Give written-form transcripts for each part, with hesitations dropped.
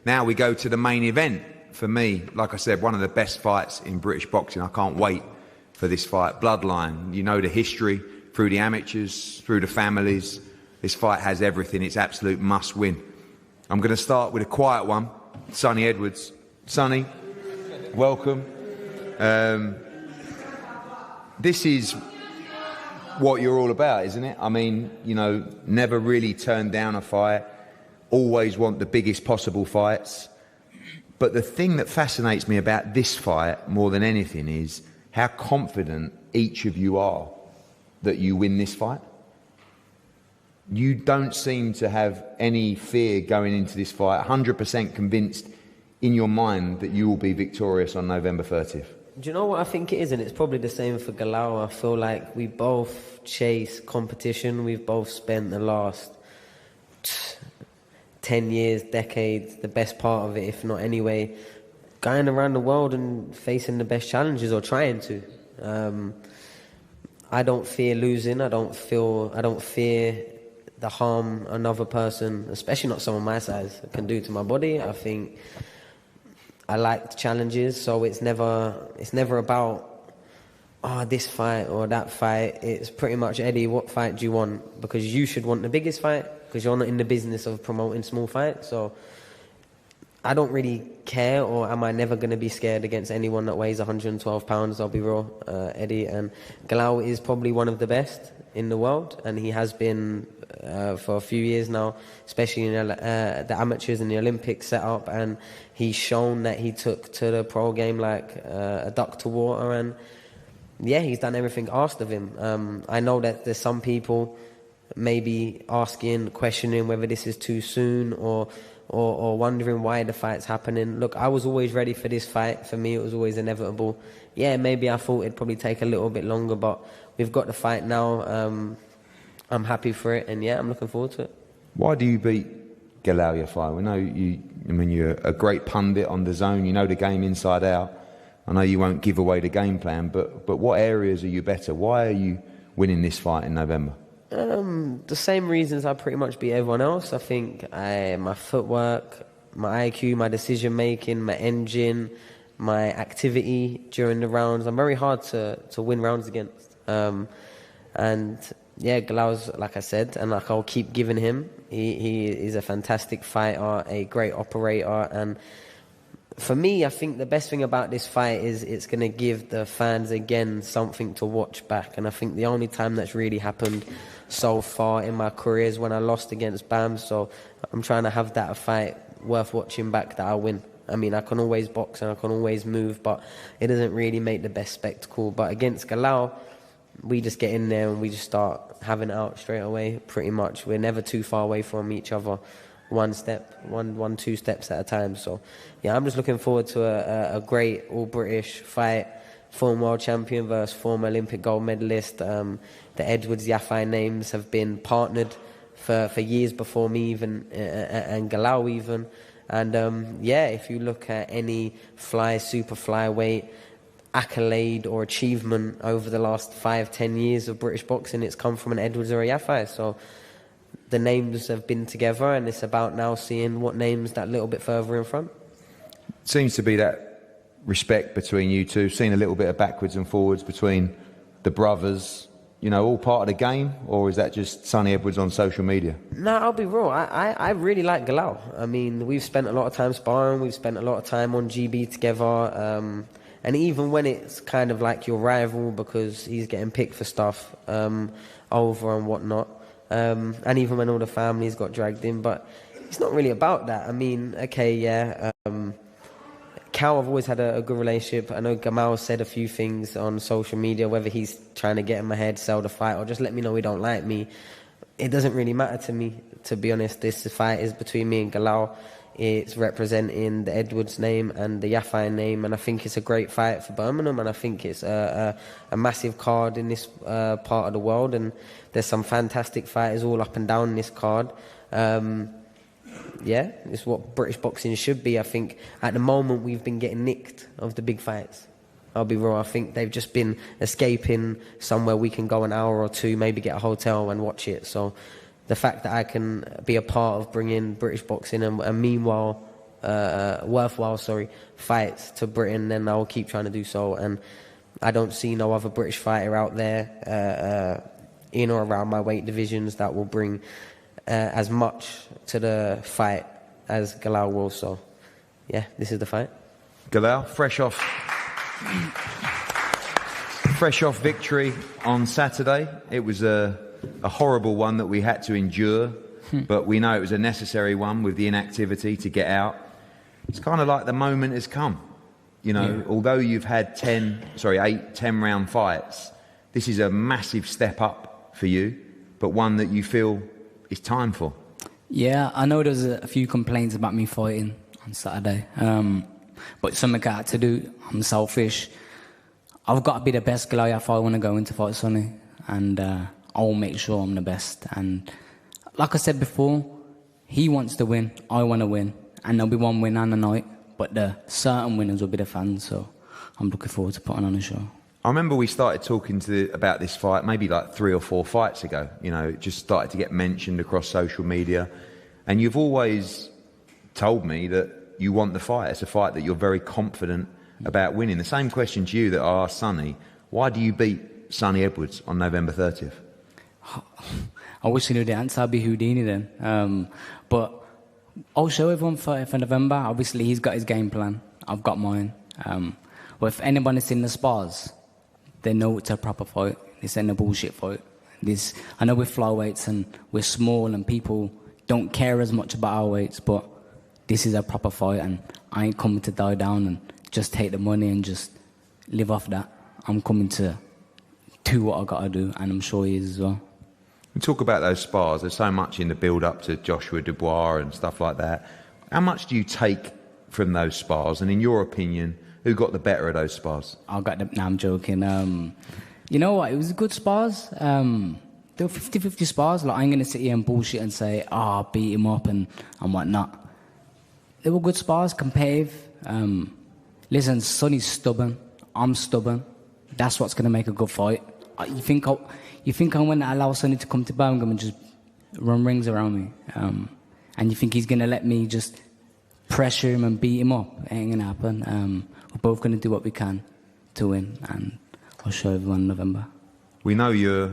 Now we go to the main event. For me, like I said, one of the best fights in British boxing. I can't wait for this fight. Bloodline, you know the history, through the amateurs, through the families. This fight has everything. It's absolute must win. I'm going to start with a quiet one. Sonny Edwards. Sonny, welcome. This is what you're all about, isn't it? I mean, you know, never really turn down a fight. Always want the biggest possible fights. But the thing that fascinates me about this fight more than anything is how confident each of you are that you win this fight. You don't seem to have any fear going into this fight, 100% convinced in your mind that you will be victorious on November 30th. Do you know what I think it is? And it's probably the same for Galal. I feel like we both chase competition. We've both spent the last 10 years, decades, the best part of it, if not anyway, going around the world and facing the best challenges, or trying to. I don't fear losing. I don't fear the harm another person, especially not someone my size, can do to my body. I think I like the challenges, so it's never about this fight or that fight. It's pretty much, Eddie, what fight do you want? Because you should want the biggest fight, because you're not in the business of promoting small fights. So I don't really care, or am I never going to be scared against anyone that weighs 112 pounds, I'll be real, Eddie. And Galal is probably one of the best in the world, and he has been for a few years now, especially in the amateurs and the Olympics setup, and he's shown that he took to the pro game like a duck to water, and yeah, he's done everything asked of him. I know that there's some people maybe asking, questioning whether this is too soon, or wondering why the fight's happening. Look, I was always ready for this fight. For me, it was always inevitable. Yeah, maybe I thought it'd probably take a little bit longer, but we've got the fight now. I'm happy for it, and yeah, I'm looking forward to it. Why do you beat Galal Yafai? We know you. I mean, you're a great pundit on the zone. You know the game inside out. I know you won't give away the game plan, but what areas are you better? Why are you winning this fight in November? The same reasons I pretty much beat everyone else. I think my footwork, my IQ, my decision making, my engine, my activity during the rounds. I'm very hard to win rounds against. And yeah, Galal's, like I said, and like I'll keep giving him. He is a fantastic fighter, a great operator, and for me, I think the best thing about this fight is it's going to give the fans again something to watch back. And I think the only time that's really happened so far in my career is when I lost against Bam. So I'm trying to have that fight worth watching back that I win. I mean, I can always box and I can always move, but it doesn't really make the best spectacle. But against Galal, we just get in there and we just start having it out straight away, pretty much. We're never too far away from each other. Two steps at a time. So yeah, I'm just looking forward to a great all-British fight. Former world champion versus former Olympic gold medalist. The Edwards Yafai names have been partnered for years before me even, and Galal even. And yeah, if you look at any super flyweight accolade or achievement over the last 5-10 years of British boxing, it's come from an Edwards or a Yafai. So the names have been together, and it's about now seeing what names that little bit further in front. Seems to be that respect between you two, seen a little bit of backwards and forwards between the brothers, you know, all part of the game, or is that just Sonny Edwards on social media? No, I'll be real. I really like Galal. I mean, we've spent a lot of time sparring, we've spent a lot of time on GB together, and even when it's kind of like your rival because he's getting picked for stuff over and whatnot, and even when all the families got dragged in, but it's not really about that. I mean, okay, yeah, Cal, I've always had a good relationship. I know Gamal said a few things on social media, whether he's trying to get in my head, sell the fight, or just let me know he don't like me. It doesn't really matter to me, to be honest. This fight is between me and Galal. It's representing the Edwards name and the Yafai name, and I think it's a great fight for Birmingham, and I think it's a massive card in this part of the world, and there's some fantastic fighters all up and down this card. Yeah, it's what British boxing should be. I think at the moment we've been getting nicked of the big fights. I'll be real, I think they've just been escaping somewhere we can go an hour or two, maybe get a hotel and watch it. So the fact that I can be a part of bringing British boxing and meanwhile worthwhile fights to Britain, then I'll keep trying to do so. And I don't see no other British fighter out there in or around my weight divisions that will bring as much to the fight as Galal will. So, yeah, this is the fight. Galal, fresh off victory on Saturday. It was a horrible one that we had to endure, but we know it was a necessary one with the inactivity to get out. It's kind of like the moment has come. You know, although you've had 8 10-round fights, this is a massive step up for you, but one that you feel it's time for. Yeah, I know there's a few complaints about me fighting on Saturday, but it's something I had to do. I'm selfish. I've got to be the best Galal Yafai when I go into fight Sonny, and I'll make sure I'm the best. And like I said before, he wants to win, I want to win, and there'll be one winner on the night, but the certain winners will be the fans, so I'm looking forward to putting on a show. I remember we started talking about this fight maybe like 3 or 4 fights ago. You know, it just started to get mentioned across social media, and you've always told me that you want the fight. It's a fight that you're very confident about winning. The same question to you that I asked Sonny: why do you beat Sonny Edwards on November 30th? I wish I knew the answer. I'd be Houdini then. But I'll show everyone 30th of November. Obviously, he's got his game plan. I've got mine. But if anybody's seen the spars, they know it's a proper fight. This ain't a bullshit fight. I know we're flyweights and we're small and people don't care as much about our weights, but this is a proper fight, and I ain't coming to die down and just take the money and just live off that. I'm coming to do what I got to do, and I'm sure he is as well. We talk about those spars. There's so much in the build-up to Joshua Dubois and stuff like that. How much do you take from those spars? And in your opinion, who got the better of those spars? No, I'm joking. You know what? It was good spars. They were 50-50 spars. Like, I ain't going to sit here and bullshit and say, I beat him up and whatnot. They were good spars, competitive. Listen, Sonny's stubborn. I'm stubborn. That's what's going to make a good fight. You think I'm going to allow Sonny to come to Birmingham and just run rings around me? And you think he's going to let me just pressure him and beat him up? It ain't going to happen. We're both going to do what we can to win, and I'll show everyone in November. We know you're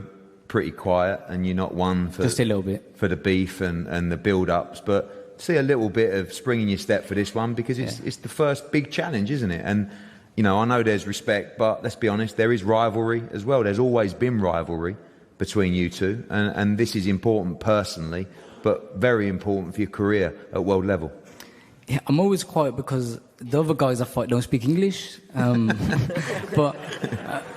pretty quiet and you're not one for just a little bit for the beef and the build-ups, but see a little bit of spring in your step for this one, because it's the first big challenge, isn't it? And you know, I know there's respect, but let's be honest, there is rivalry as well. There's always been rivalry between you two, and this is important personally, but very important for your career at world level. Yeah, I'm always quiet because the other guys I fight don't speak English. But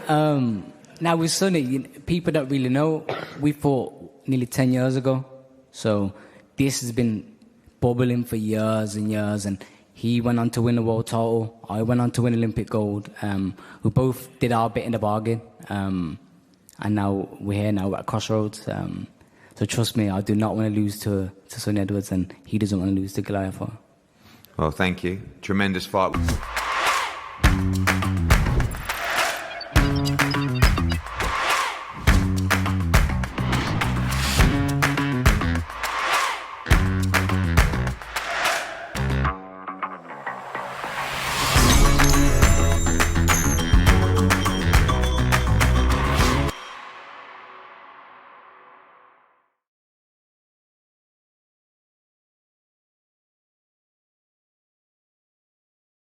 now with Sonny, people don't really know. We fought nearly 10 years ago, so this has been bubbling for years and years, and he went on to win the world title. I went on to win Olympic gold. We both did our bit in the bargain, and now we're here. Now we're at crossroads. So trust me, I do not want to lose to Sonny Edwards, and he doesn't want to lose to Galal Yafai. Well, thank you. Tremendous fight.